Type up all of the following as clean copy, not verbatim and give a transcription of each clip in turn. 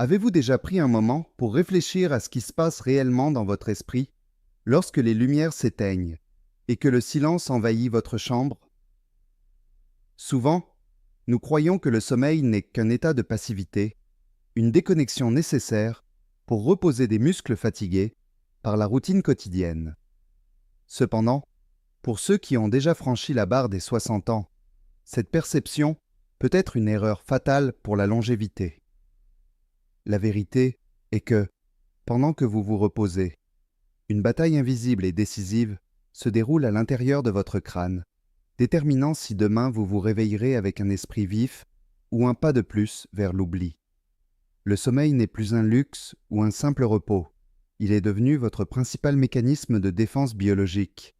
Avez-vous déjà pris un moment pour réfléchir à ce qui se passe réellement dans votre esprit lorsque les lumières s'éteignent et que le silence envahit votre chambre? Souvent, nous croyons que le sommeil n'est qu'un état de passivité, une déconnexion nécessaire pour reposer des muscles fatigués par la routine quotidienne. Cependant, pour ceux qui ont déjà franchi la barre des 60 ans, cette perception peut être une erreur fatale pour la longévité. La vérité est que, pendant que vous vous reposez, une bataille invisible et décisive se déroule à l'intérieur de votre crâne, déterminant si demain vous vous réveillerez avec un esprit vif ou un pas de plus vers l'oubli. Le sommeil n'est plus un luxe ou un simple repos, il est devenu votre principal mécanisme de défense biologique.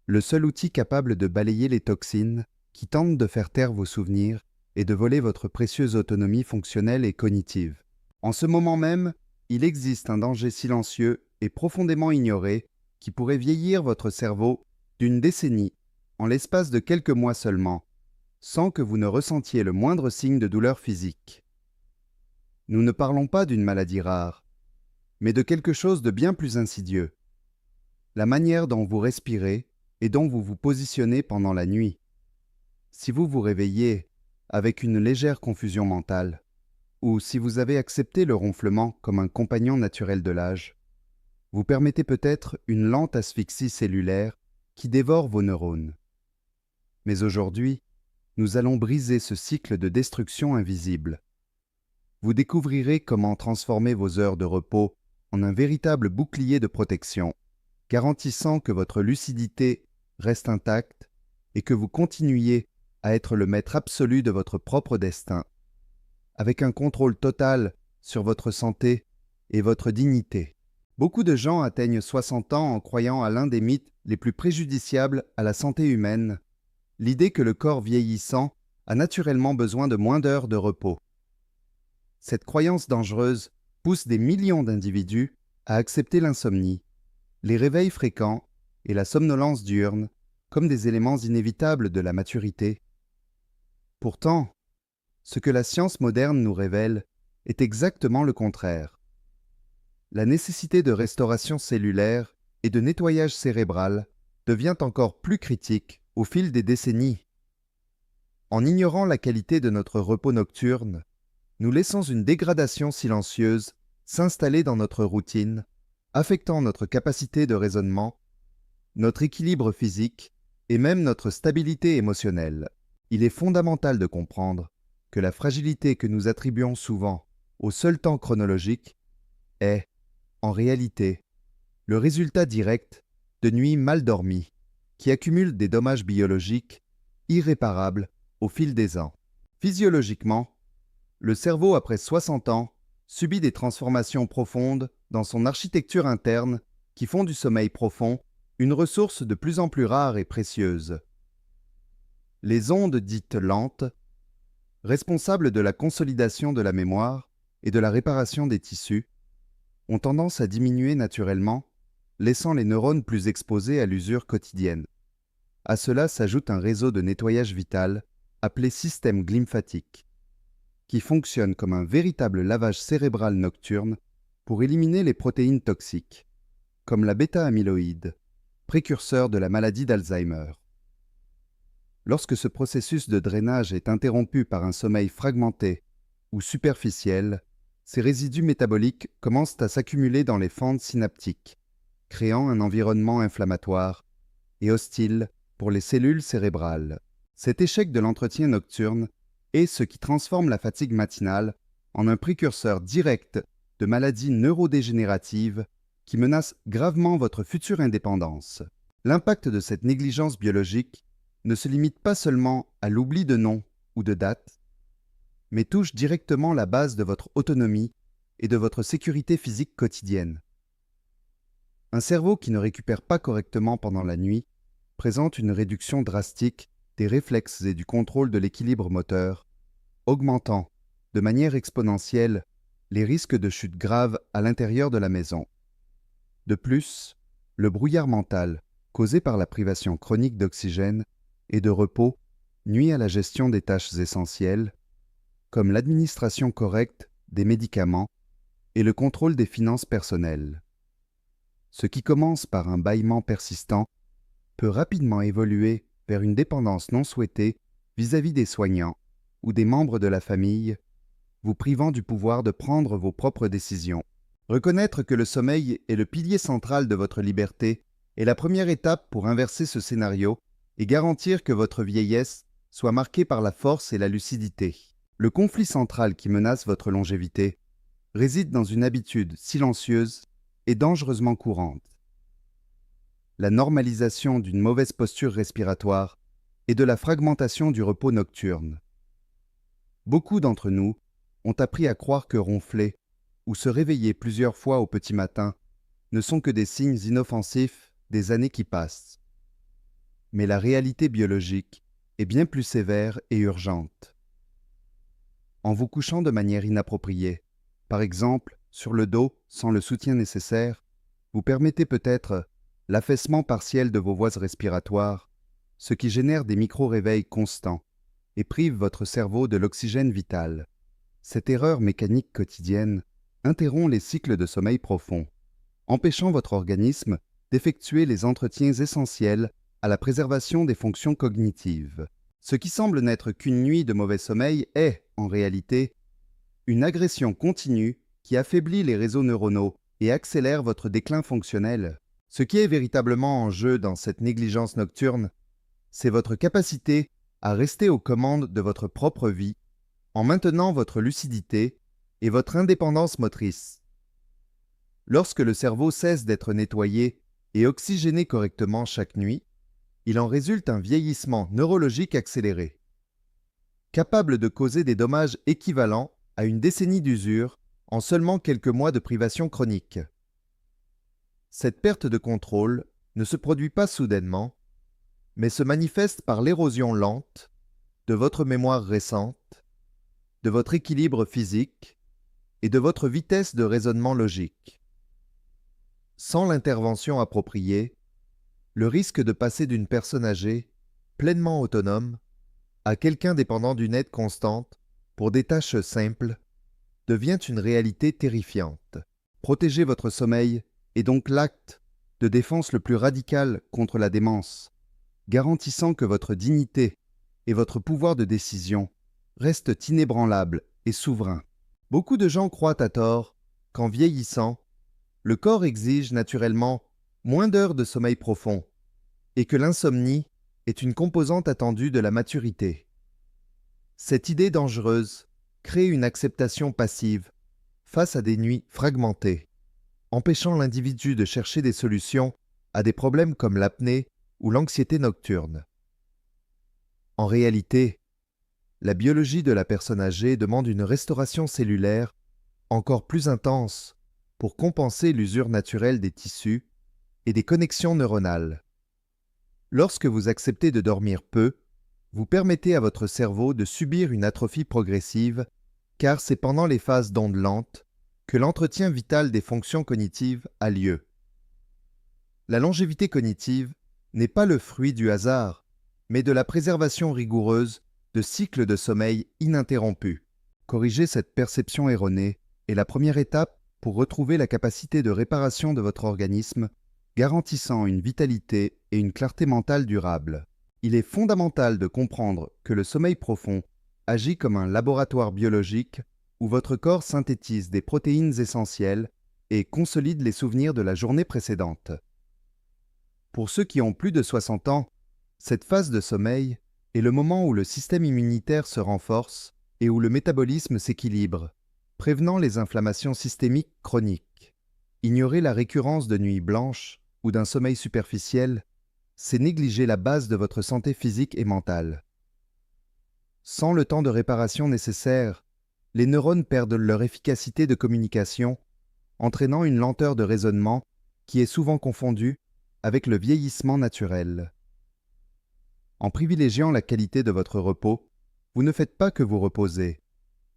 Le seul outil capable de balayer les toxines qui tentent de faire taire vos souvenirs et de voler votre précieuse autonomie fonctionnelle et cognitive. En ce moment même, il existe un danger silencieux et profondément ignoré qui pourrait vieillir votre cerveau d'une décennie en l'espace de quelques mois seulement, sans que vous ne ressentiez le moindre signe de douleur physique. Nous ne parlons pas d'une maladie rare, mais de quelque chose de bien plus insidieux. La manière dont vous respirez et dont vous vous positionnez pendant la nuit. Si vous vous réveillez avec une légère confusion mentale, ou si vous avez accepté le ronflement comme un compagnon naturel de l'âge, vous permettez peut-être une lente asphyxie cellulaire qui dévore vos neurones. Mais aujourd'hui, nous allons briser ce cycle de destruction invisible. Vous découvrirez comment transformer vos heures de repos en un véritable bouclier de protection, garantissant que votre lucidité reste intacte et que vous continuiez à être le maître absolu de votre propre destin, avec un contrôle total sur votre santé et votre dignité. Beaucoup de gens atteignent 60 ans en croyant à l'un des mythes les plus préjudiciables à la santé humaine, l'idée que le corps vieillissant a naturellement besoin de moins d'heures de repos. Cette croyance dangereuse pousse des millions d'individus à accepter l'insomnie, les réveils fréquents et la somnolence diurne comme des éléments inévitables de la maturité. Pourtant, ce que la science moderne nous révèle est exactement le contraire. La nécessité de restauration cellulaire et de nettoyage cérébral devient encore plus critique au fil des décennies. En ignorant la qualité de notre repos nocturne, nous laissons une dégradation silencieuse s'installer dans notre routine, affectant notre capacité de raisonnement, notre équilibre physique et même notre stabilité émotionnelle. Il est fondamental de comprendre que la fragilité que nous attribuons souvent au seul temps chronologique est, en réalité, le résultat direct de nuits mal dormies qui accumulent des dommages biologiques irréparables au fil des ans. Physiologiquement, le cerveau après 60 ans subit des transformations profondes dans son architecture interne qui font du sommeil profond une ressource de plus en plus rare et précieuse. Les ondes dites lentes, responsables de la consolidation de la mémoire et de la réparation des tissus, ont tendance à diminuer naturellement, laissant les neurones plus exposés à l'usure quotidienne. À cela s'ajoute un réseau de nettoyage vital appelé système glymphatique, qui fonctionne comme un véritable lavage cérébral nocturne pour éliminer les protéines toxiques, comme la bêta-amyloïde, précurseur de la maladie d'Alzheimer. Lorsque ce processus de drainage est interrompu par un sommeil fragmenté ou superficiel, ces résidus métaboliques commencent à s'accumuler dans les fentes synaptiques, créant un environnement inflammatoire et hostile pour les cellules cérébrales. Cet échec de l'entretien nocturne est ce qui transforme la fatigue matinale en un précurseur direct de maladies neurodégénératives qui menacent gravement votre future indépendance. L'impact de cette négligence biologique ne se limite pas seulement à l'oubli de noms ou de dates, mais touche directement la base de votre autonomie et de votre sécurité physique quotidienne. Un cerveau qui ne récupère pas correctement pendant la nuit présente une réduction drastique des réflexes et du contrôle de l'équilibre moteur, augmentant, de manière exponentielle, les risques de chute grave à l'intérieur de la maison. De plus, le brouillard mental, causé par la privation chronique d'oxygène et de repos, nuit à la gestion des tâches essentielles, comme l'administration correcte des médicaments et le contrôle des finances personnelles. Ce qui commence par un bâillement persistant peut rapidement évoluer vers une dépendance non souhaitée vis-à-vis des soignants ou des membres de la famille, vous privant du pouvoir de prendre vos propres décisions. Reconnaître que le sommeil est le pilier central de votre liberté est la première étape pour inverser ce scénario et garantir que votre vieillesse soit marquée par la force et la lucidité. Le conflit central qui menace votre longévité réside dans une habitude silencieuse et dangereusement courante. La normalisation d'une mauvaise posture respiratoire et de la fragmentation du repos nocturne. Beaucoup d'entre nous ont appris à croire que ronfler ou se réveiller plusieurs fois au petit matin ne sont que des signes inoffensifs des années qui passent. Mais la réalité biologique est bien plus sévère et urgente. En vous couchant de manière inappropriée, par exemple sur le dos sans le soutien nécessaire, vous permettez peut-être l'affaissement partiel de vos voies respiratoires, ce qui génère des micro-réveils constants et prive votre cerveau de l'oxygène vital. Cette erreur mécanique quotidienne interrompt les cycles de sommeil profond, empêchant votre organisme d'effectuer les entretiens essentiels à la préservation des fonctions cognitives. Ce qui semble n'être qu'une nuit de mauvais sommeil est, en réalité, une agression continue qui affaiblit les réseaux neuronaux et accélère votre déclin fonctionnel. Ce qui est véritablement en jeu dans cette négligence nocturne, c'est votre capacité à rester aux commandes de votre propre vie en maintenant votre lucidité et votre indépendance motrice. Lorsque le cerveau cesse d'être nettoyé et oxygéné correctement chaque nuit, il en résulte un vieillissement neurologique accéléré, capable de causer des dommages équivalents à une décennie d'usure en seulement quelques mois de privation chronique. Cette perte de contrôle ne se produit pas soudainement, mais se manifeste par l'érosion lente de votre mémoire récente, de votre équilibre physique et de votre vitesse de raisonnement logique. Sans l'intervention appropriée, le risque de passer d'une personne âgée, pleinement autonome, à quelqu'un dépendant d'une aide constante pour des tâches simples devient une réalité terrifiante. Protéger votre sommeil est donc l'acte de défense le plus radical contre la démence, garantissant que votre dignité et votre pouvoir de décision restent inébranlables et souverains. Beaucoup de gens croient à tort qu'en vieillissant, le corps exige naturellement moins d'heures de sommeil profond et que l'insomnie est une composante attendue de la maturité. Cette idée dangereuse crée une acceptation passive face à des nuits fragmentées, empêchant l'individu de chercher des solutions à des problèmes comme l'apnée ou l'anxiété nocturne. En réalité, la biologie de la personne âgée demande une restauration cellulaire encore plus intense pour compenser l'usure naturelle des tissus et des connexions neuronales. Lorsque vous acceptez de dormir peu, vous permettez à votre cerveau de subir une atrophie progressive, car c'est pendant les phases d'ondes lentes que l'entretien vital des fonctions cognitives a lieu. La longévité cognitive n'est pas le fruit du hasard, mais de la préservation rigoureuse de cycles de sommeil ininterrompus. Corriger cette perception erronée est la première étape pour retrouver la capacité de réparation de votre organisme, garantissant une vitalité et une clarté mentale durables. Il est fondamental de comprendre que le sommeil profond agit comme un laboratoire biologique où votre corps synthétise des protéines essentielles et consolide les souvenirs de la journée précédente. Pour ceux qui ont plus de 60 ans, cette phase de sommeil est le moment où le système immunitaire se renforce et où le métabolisme s'équilibre, prévenant les inflammations systémiques chroniques. Ignorer la récurrence de nuits blanches ou d'un sommeil superficiel, c'est négliger la base de votre santé physique et mentale. Sans le temps de réparation nécessaire, les neurones perdent leur efficacité de communication, entraînant une lenteur de raisonnement qui est souvent confondue avec le vieillissement naturel. En privilégiant la qualité de votre repos, vous ne faites pas que vous reposer.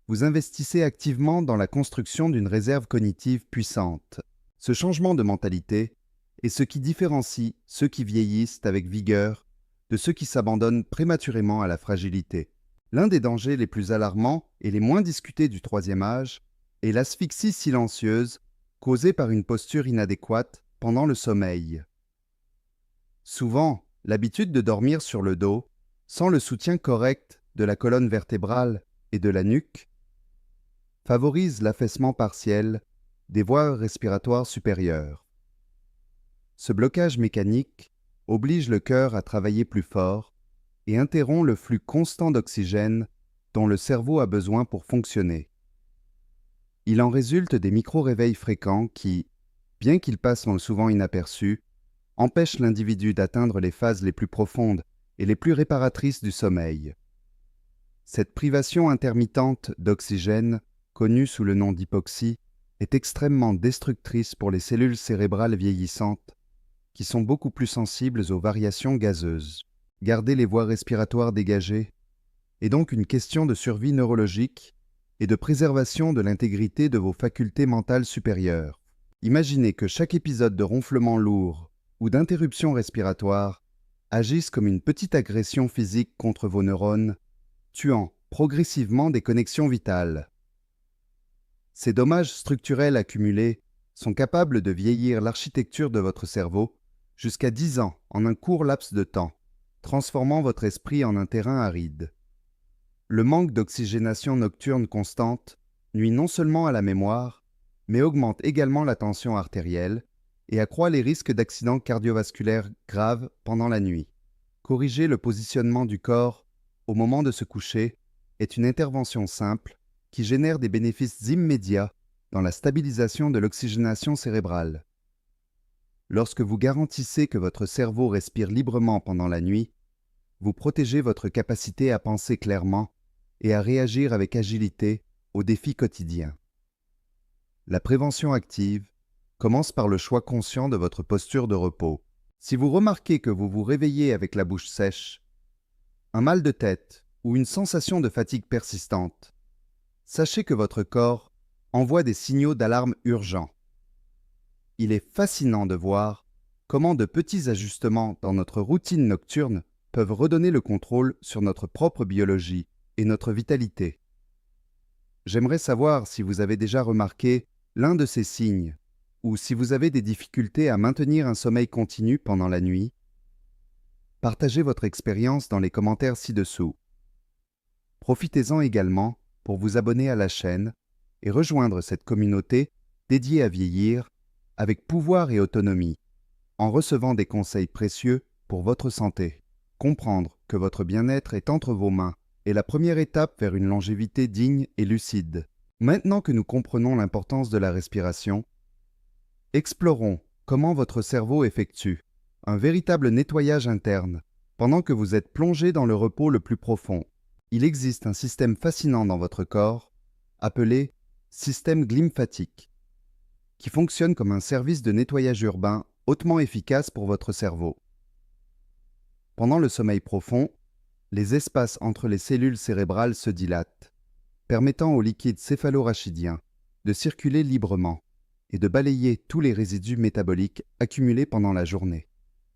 Vous investissez activement dans la construction d'une réserve cognitive puissante. Ce changement de mentalité est ce qui différencie ceux qui vieillissent avec vigueur de ceux qui s'abandonnent prématurément à la fragilité. L'un des dangers les plus alarmants et les moins discutés du troisième âge et l'asphyxie silencieuse causée par une posture inadéquate pendant le sommeil. Souvent, l'habitude de dormir sur le dos, sans le soutien correct de la colonne vertébrale et de la nuque, favorise l'affaissement partiel des voies respiratoires supérieures. Ce blocage mécanique oblige le cœur à travailler plus fort et interrompt le flux constant d'oxygène dont le cerveau a besoin pour fonctionner. Il en résulte des micro-réveils fréquents qui, bien qu'ils passent souvent inaperçus, empêchent l'individu d'atteindre les phases les plus profondes et les plus réparatrices du sommeil. Cette privation intermittente d'oxygène, connue sous le nom d'hypoxie, est extrêmement destructrice pour les cellules cérébrales vieillissantes, qui sont beaucoup plus sensibles aux variations gazeuses. Garder les voies respiratoires dégagées est donc une question de survie neurologique et de préservation de l'intégrité de vos facultés mentales supérieures. Imaginez que chaque épisode de ronflement lourd ou d'interruption respiratoire agisse comme une petite agression physique contre vos neurones, tuant progressivement des connexions vitales. Ces dommages structurels accumulés sont capables de vieillir l'architecture de votre cerveau jusqu'à 10 ans en un court laps de temps, transformant votre esprit en un terrain aride. Le manque d'oxygénation nocturne constante nuit non seulement à la mémoire, mais augmente également la tension artérielle et accroît les risques d'accidents cardiovasculaires graves pendant la nuit. Corriger le positionnement du corps au moment de se coucher est une intervention simple qui génère des bénéfices immédiats dans la stabilisation de l'oxygénation cérébrale. Lorsque vous garantissez que votre cerveau respire librement pendant la nuit, vous protégez votre capacité à penser clairement et à réagir avec agilité aux défis quotidiens. La prévention active commence par le choix conscient de votre posture de repos. Si vous remarquez que vous vous réveillez avec la bouche sèche, un mal de tête ou une sensation de fatigue persistante, sachez que votre corps envoie des signaux d'alarme urgents. Il est fascinant de voir comment de petits ajustements dans notre routine nocturne peuvent redonner le contrôle sur notre propre biologie et notre vitalité. J'aimerais savoir si vous avez déjà remarqué l'un de ces signes, ou si vous avez des difficultés à maintenir un sommeil continu pendant la nuit. Partagez votre expérience dans les commentaires ci-dessous. Profitez-en également pour vous abonner à la chaîne et rejoindre cette communauté dédiée à vieillir avec pouvoir et autonomie, en recevant des conseils précieux pour votre santé. Comprendre que votre bien-être est entre vos mains est la première étape vers une longévité digne et lucide. Maintenant que nous comprenons l'importance de la respiration, explorons comment votre cerveau effectue un véritable nettoyage interne pendant que vous êtes plongé dans le repos le plus profond. Il existe un système fascinant dans votre corps, appelé système glymphatique, qui fonctionne comme un service de nettoyage urbain hautement efficace pour votre cerveau. Pendant le sommeil profond, les espaces entre les cellules cérébrales se dilatent, permettant au liquide céphalorachidien de circuler librement et de balayer tous les résidus métaboliques accumulés pendant la journée.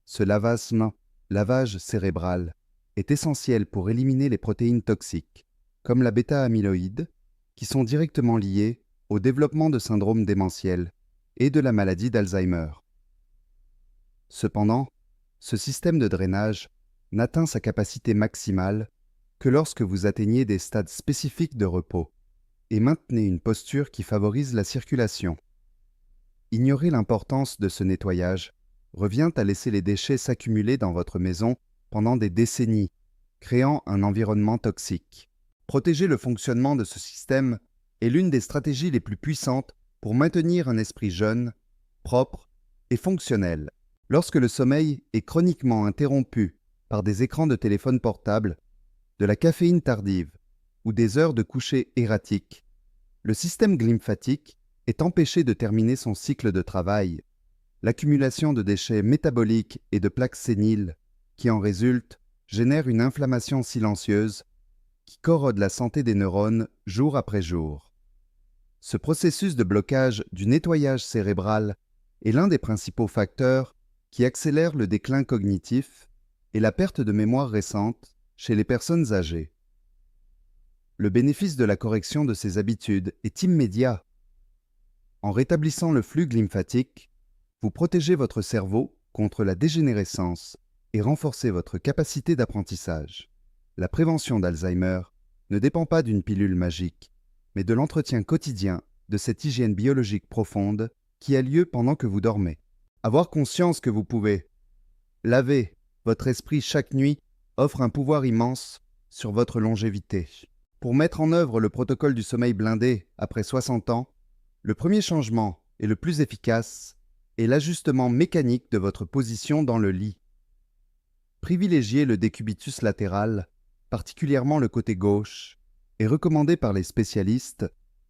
Ce lavage cérébral est essentiel pour éliminer les protéines toxiques, comme la bêta-amyloïde, qui sont directement liées au développement de syndrome démentiel et de la maladie d'Alzheimer. Cependant, ce système de drainage n'atteint sa capacité maximale que lorsque vous atteignez des stades spécifiques de repos et maintenez une posture qui favorise la circulation. Ignorer l'importance de ce nettoyage revient à laisser les déchets s'accumuler dans votre maison pendant des décennies, créant un environnement toxique. Protéger le fonctionnement de ce système est l'une des stratégies les plus puissantes pour maintenir un esprit jeune, propre et fonctionnel. Lorsque le sommeil est chroniquement interrompu par des écrans de téléphone portable, de la caféine tardive ou des heures de coucher erratiques, le système glymphatique est empêché de terminer son cycle de travail. L'accumulation de déchets métaboliques et de plaques séniles qui en résultent génère une inflammation silencieuse qui corrode la santé des neurones jour après jour. Ce processus de blocage du nettoyage cérébral est l'un des principaux facteurs qui accélère le déclin cognitif et la perte de mémoire récente chez les personnes âgées. Le bénéfice de la correction de ces habitudes est immédiat En rétablissant le flux lymphatique, vous protégez votre cerveau contre la dégénérescence et renforcez votre capacité d'apprentissage. La prévention d'Alzheimer ne dépend pas d'une pilule magique, mais de l'entretien quotidien de cette hygiène biologique profonde qui a lieu pendant que vous dormez. Avoir conscience que vous pouvez laver votre esprit chaque nuit offre un pouvoir immense sur votre longévité. Pour mettre en œuvre le protocole du sommeil blindé après 60 ans, le premier changement et le plus efficace est l'ajustement mécanique de votre position dans le lit. Privilégiez le décubitus latéral, particulièrement le côté gauche, est recommandé par les spécialistes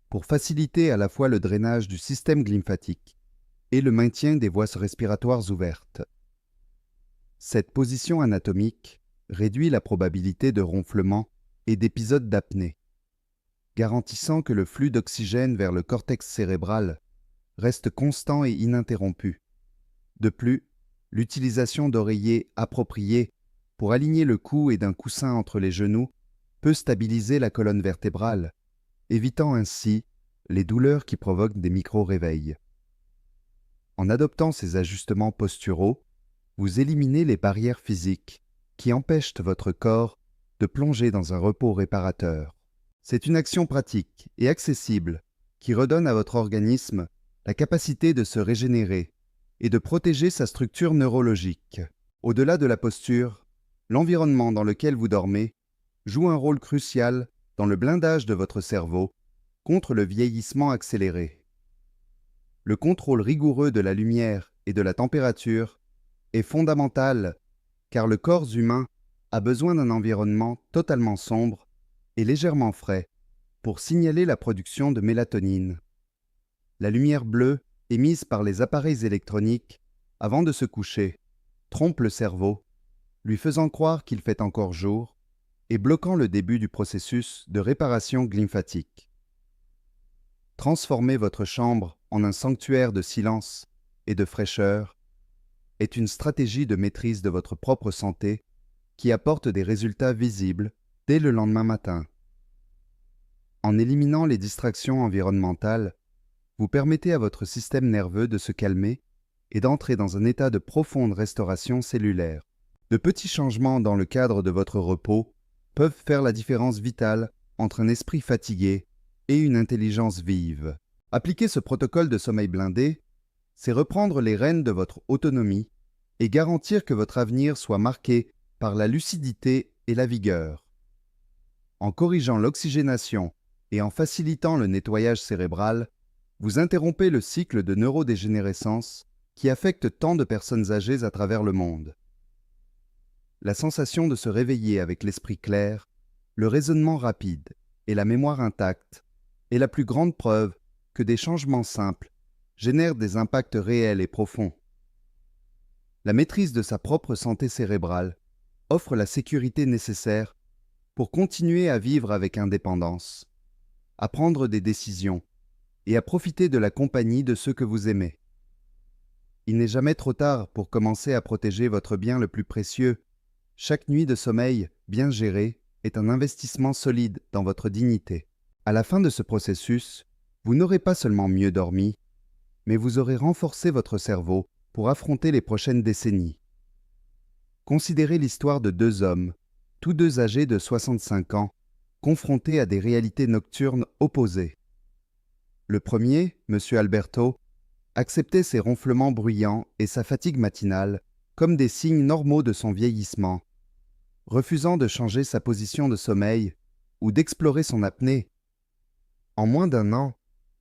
pour faciliter à la fois le drainage du système lymphatique et le maintien des voies respiratoires ouvertes. Cette position anatomique réduit la probabilité de ronflement et d'épisodes d'apnée, garantissant que le flux d'oxygène vers le cortex cérébral reste constant et ininterrompu. De plus, l'utilisation d'oreillers appropriés pour aligner le cou et d'un coussin entre les genoux peut stabiliser la colonne vertébrale, évitant ainsi les douleurs qui provoquent des micro-réveils. En adoptant ces ajustements posturaux, vous éliminez les barrières physiques qui empêchent votre corps de plonger dans un repos réparateur. C'est une action pratique et accessible qui redonne à votre organisme la capacité de se régénérer et de protéger sa structure neurologique. Au-delà de la posture, l'environnement dans lequel vous dormez joue un rôle crucial dans le blindage de votre cerveau contre le vieillissement accéléré. Le contrôle rigoureux de la lumière et de la température est fondamental car le corps humain a besoin d'un environnement totalement sombre et légèrement frais pour signaler la production de mélatonine. La lumière bleue émise par les appareils électroniques avant de se coucher trompe le cerveau, lui faisant croire qu'il fait encore jour et bloquant le début du processus de réparation lymphatique. Transformer votre chambre en un sanctuaire de silence et de fraîcheur est une stratégie de maîtrise de votre propre santé qui apporte des résultats visibles dès le lendemain matin. En éliminant les distractions environnementales, vous permettez à votre système nerveux de se calmer et d'entrer dans un état de profonde restauration cellulaire. De petits changements dans le cadre de votre repos peuvent faire la différence vitale entre un esprit fatigué et une intelligence vive. Appliquer ce protocole de sommeil blindé, c'est reprendre les rênes de votre autonomie et garantir que votre avenir soit marqué par la lucidité et la vigueur. En corrigeant l'oxygénation et en facilitant le nettoyage cérébral, vous interrompez le cycle de neurodégénérescence qui affecte tant de personnes âgées à travers le monde. La sensation de se réveiller avec l'esprit clair, le raisonnement rapide et la mémoire intacte est la plus grande preuve que des changements simples génèrent des impacts réels et profonds. La maîtrise de sa propre santé cérébrale offre la sécurité nécessaire pour continuer à vivre avec indépendance, à prendre des décisions et à profiter de la compagnie de ceux que vous aimez. Il n'est jamais trop tard pour commencer à protéger votre bien le plus précieux. Chaque nuit de sommeil bien gérée est un investissement solide dans votre dignité. À la fin de ce processus, vous n'aurez pas seulement mieux dormi, mais vous aurez renforcé votre cerveau pour affronter les prochaines décennies. Considérez l'histoire de deux hommes, tous deux âgés de 65 ans, confrontés à des réalités nocturnes opposées. Le premier, M. Alberto, acceptait ses ronflements bruyants et sa fatigue matinale comme des signes normaux de son vieillissement, refusant de changer sa position de sommeil ou d'explorer son apnée. En moins d'un an,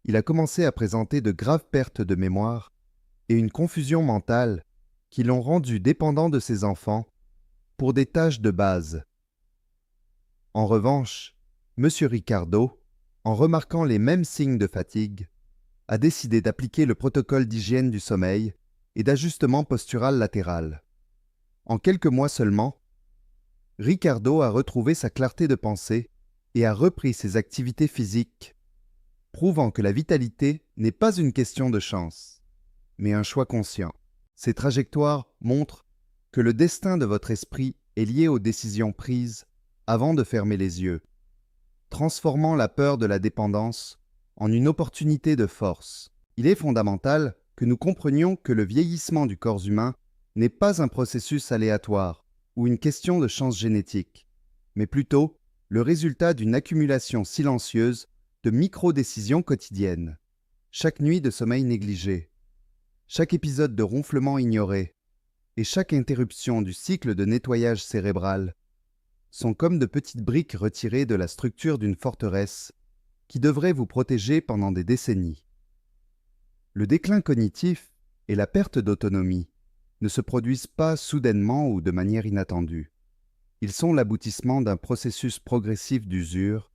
il a commencé à présenter de graves pertes de mémoire et une confusion mentale qui l'ont rendu dépendant de ses enfants pour des tâches de base. En revanche, M. Ricardo, en remarquant les mêmes signes de fatigue, a décidé d'appliquer le protocole d'hygiène du sommeil et d'ajustement postural latéral. En quelques mois seulement, Ricardo a retrouvé sa clarté de pensée et a repris ses activités physiques, prouvant que la vitalité n'est pas une question de chance, mais un choix conscient. Ces trajectoires montrent que le destin de votre esprit est lié aux décisions prises avant de fermer les yeux, transformant la peur de la dépendance en une opportunité de force. Il est fondamental que nous comprenions que le vieillissement du corps humain n'est pas un processus aléatoire ou une question de chance génétique, mais plutôt le résultat d'une accumulation silencieuse de micro-décisions quotidiennes. Chaque nuit de sommeil négligé, chaque épisode de ronflement ignoré et chaque interruption du cycle de nettoyage cérébral sont comme de petites briques retirées de la structure d'une forteresse qui devrait vous protéger pendant des décennies. Le déclin cognitif et la perte d'autonomie ne se produisent pas soudainement ou de manière inattendue. Ils sont l'aboutissement d'un processus progressif d'usure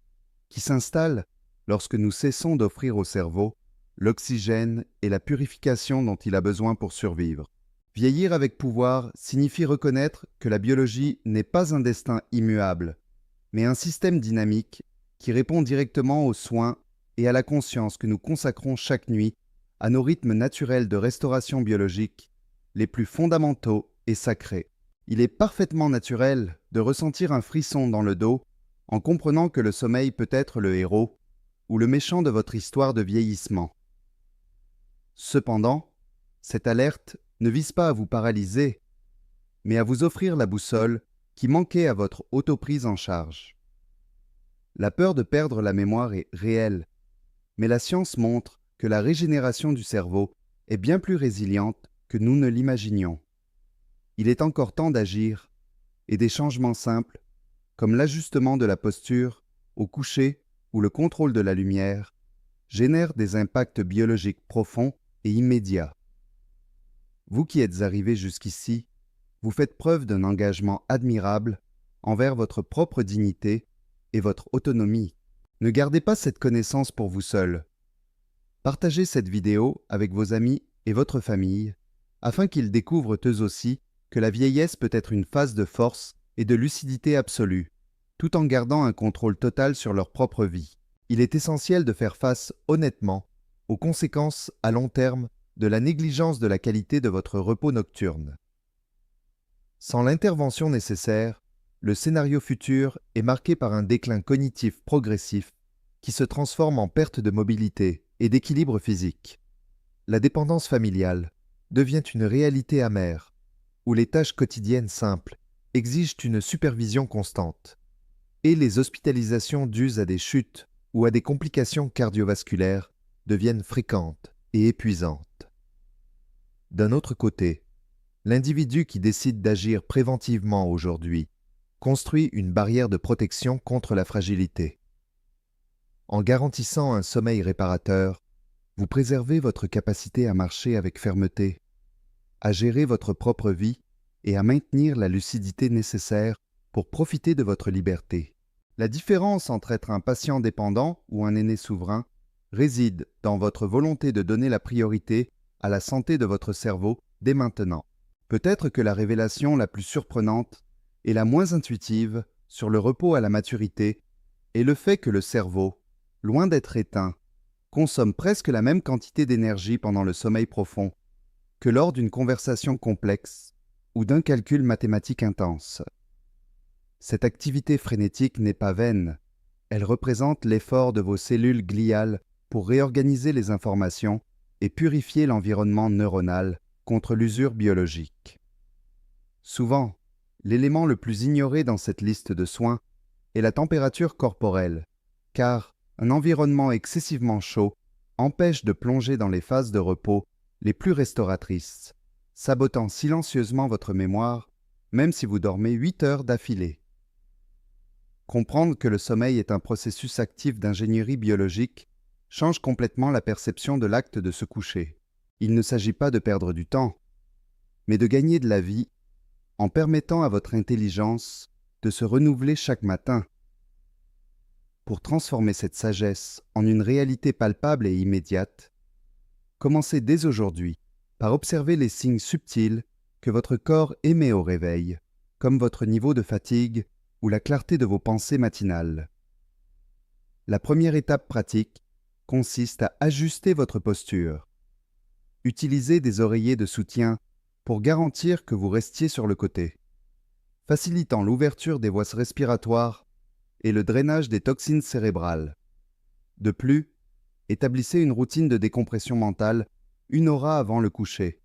qui s'installe lorsque nous cessons d'offrir au cerveau l'oxygène et la purification dont il a besoin pour survivre. Vieillir avec pouvoir signifie reconnaître que la biologie n'est pas un destin immuable, mais un système dynamique qui répond directement aux soins et à la conscience que nous consacrons chaque nuit à nos rythmes naturels de restauration biologique les plus fondamentaux et sacrés. Il est parfaitement naturel de ressentir un frisson dans le dos en comprenant que le sommeil peut être le héros ou le méchant de votre histoire de vieillissement. Cependant, cette alerte ne vise pas à vous paralyser, mais à vous offrir la boussole qui manquait à votre autoprise en charge. La peur de perdre la mémoire est réelle, mais la science montre que la régénération du cerveau est bien plus résiliente que nous ne l'imaginions. Il est encore temps d'agir, et des changements simples, comme l'ajustement de la posture, au coucher ou le contrôle de la lumière, génèrent des impacts biologiques profonds et immédiats. Vous qui êtes arrivé jusqu'ici, vous faites preuve d'un engagement admirable envers votre propre dignité et votre autonomie. Ne gardez pas cette connaissance pour vous seul. Partagez cette vidéo avec vos amis et votre famille, afin qu'ils découvrent eux aussi que la vieillesse peut être une phase de force et de lucidité absolue, tout en gardant un contrôle total sur leur propre vie. Il est essentiel de faire face honnêtement aux conséquences à long terme de la négligence de la qualité de votre repos nocturne. Sans l'intervention nécessaire, le scénario futur est marqué par un déclin cognitif progressif qui se transforme en perte de mobilité et d'équilibre physique. La dépendance familiale devient une réalité amère, où les tâches quotidiennes simples exigent une supervision constante, et les hospitalisations dues à des chutes ou à des complications cardiovasculaires deviennent fréquentes et épuisantes. D'un autre côté, l'individu qui décide d'agir préventivement aujourd'hui construit une barrière de protection contre la fragilité. En garantissant un sommeil réparateur, vous préservez votre capacité à marcher avec fermeté, à gérer votre propre vie et à maintenir la lucidité nécessaire pour profiter de votre liberté. La différence entre être un patient dépendant ou un aîné souverain réside dans votre volonté de donner la priorité à la santé de votre cerveau dès maintenant. Peut-être que la révélation la plus surprenante et la moins intuitive sur le repos à la maturité est le fait que le cerveau, loin d'être éteint, consomme presque la même quantité d'énergie pendant le sommeil profond que lors d'une conversation complexe ou d'un calcul mathématique intense. Cette activité frénétique n'est pas vaine, elle représente l'effort de vos cellules gliales pour réorganiser les informations et purifier l'environnement neuronal contre l'usure biologique. Souvent, l'élément le plus ignoré dans cette liste de soins est la température corporelle, car un environnement excessivement chaud empêche de plonger dans les phases de repos les plus restauratrices, sabotant silencieusement votre mémoire, même si vous dormez 8 heures d'affilée. Comprendre que le sommeil est un processus actif d'ingénierie biologique change complètement la perception de l'acte de se coucher. Il ne s'agit pas de perdre du temps, mais de gagner de la vie en permettant à votre intelligence de se renouveler chaque matin. Pour transformer cette sagesse en une réalité palpable et immédiate, commencez dès aujourd'hui par observer les signes subtils que votre corps émet au réveil, comme votre niveau de fatigue ou la clarté de vos pensées matinales. La première étape pratique consiste à ajuster votre posture. Utilisez des oreillers de soutien pour garantir que vous restiez sur le côté, facilitant l'ouverture des voies respiratoires et le drainage des toxines cérébrales. De plus, Établissez une routine de décompression mentale 1 heure avant le coucher,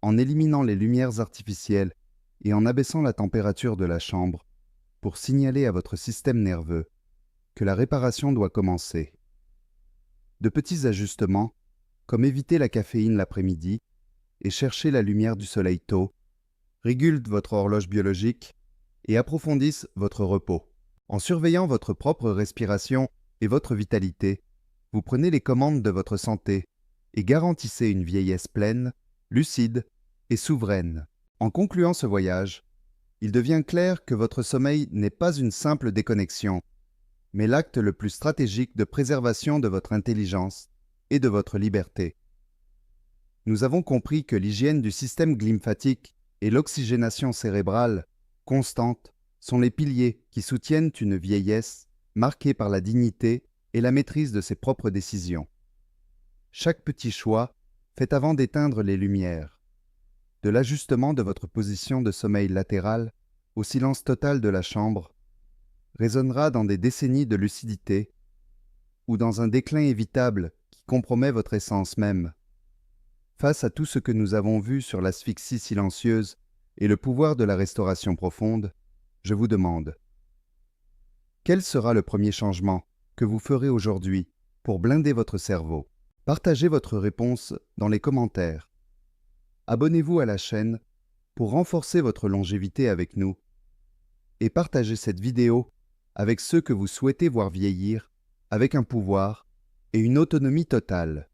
en éliminant les lumières artificielles et en abaissant la température de la chambre pour signaler à votre système nerveux que la réparation doit commencer. De petits ajustements, comme éviter la caféine l'après-midi et chercher la lumière du soleil tôt, régulent votre horloge biologique et approfondissent votre repos. En surveillant votre propre respiration et votre vitalité, vous prenez les commandes de votre santé et garantissez une vieillesse pleine, lucide et souveraine. En concluant ce voyage, il devient clair que votre sommeil n'est pas une simple déconnexion, mais l'acte le plus stratégique de préservation de votre intelligence et de votre liberté. Nous avons compris que l'hygiène du système glymphatique et l'oxygénation cérébrale constante sont les piliers qui soutiennent une vieillesse marquée par la dignité et la maîtrise de ses propres décisions. Chaque petit choix fait avant d'éteindre les lumières, de l'ajustement de votre position de sommeil latéral au silence total de la chambre, résonnera dans des décennies de lucidité ou dans un déclin évitable qui compromet votre essence même. Face à tout ce que nous avons vu sur l'asphyxie silencieuse et le pouvoir de la restauration profonde, je vous demande, quel sera le premier changement que vous ferez aujourd'hui pour blinder votre cerveau? Partagez votre réponse dans les commentaires. Abonnez-vous à la chaîne pour renforcer votre longévité avec nous et partagez cette vidéo avec ceux que vous souhaitez voir vieillir avec un pouvoir et une autonomie totale.